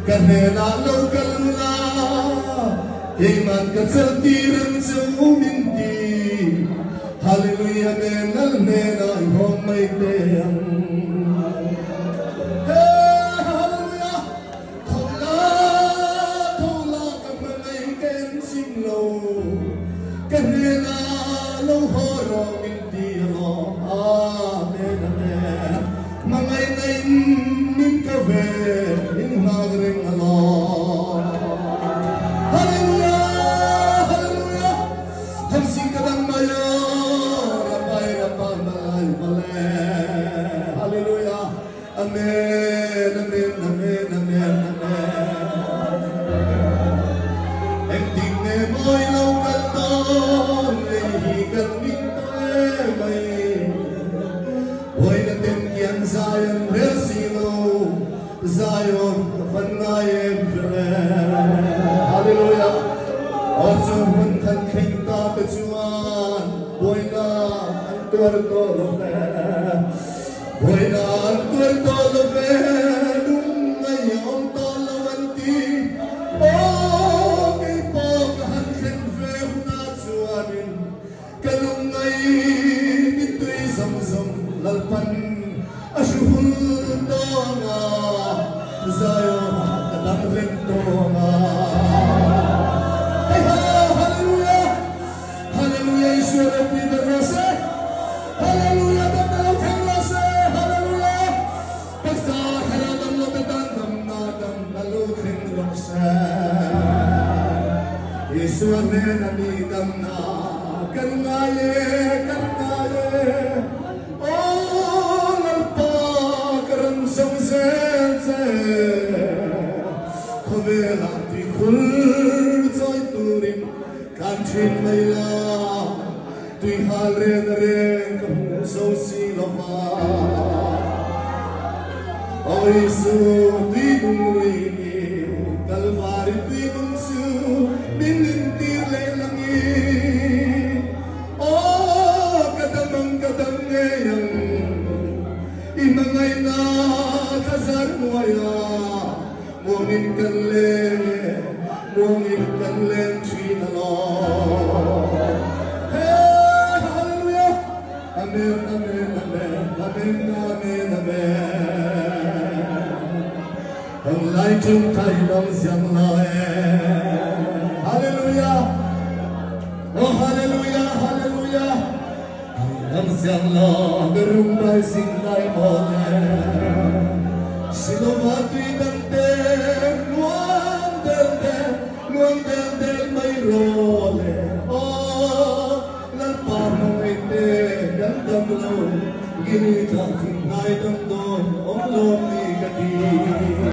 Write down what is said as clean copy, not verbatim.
Kanela lokalula Iman katsaltiran sa uminti Hallelujah menal mena ihong may teyang Hallelujah Thola kamanay ken singlo Kanela lo horo minti Amen amen Mangay nain min kawe in magring alon Hallelujah Hallelujah Hamsing kadang mayor Rapay rapay malay malay Hallelujah Amen Amen Amen Amen Amen Ending ne mo'y lokal ton Lehihikan nito may Hoy natin kiyan Zion Resino Zion Kafanayem Hallelujah Also Huntan Kenta Kachuan Hoy na ang tuwar-tolofe Hoy na ang tuwar-tolofe Nung ngayon tolawanti Oh, kay pagkahansin Feo na suwanin Kalungay ito'y samsam lalpan asyuhul tonga Zion kadang rentonga Hey ha hallelujah Hallelujah Ishwara Pida Rose Hallelujah Damdalaw Kang Rose Hallelujah Pagsa haradam Lotadandam Nadam Nalukhin Rose Ishwara Nanidam na Kangaye Kangaye Oh, nalpakaran siyang sense Kavelati kulto'y turing Kanchin mayla Tuy halre na rin Kapuso sila pa O Isu, tuy dumrini Kalvari, tuy dumsu Binintir langit Oh, kadamang kadangayang Imangay na kasarwaya Mungin kanleng trinalo Hey, hallelujah Amen, amen, amen Amen, amen, amen Ang lai chung tayo ng siyang lae Hallelujah Oh, hallelujah, hallelujah Ang siyang lae Berumbay singlay mole Sinumati dante Luang del may role Oh, lalpamang ite Gandam lo Ginita tinay damdon Om lo ni gati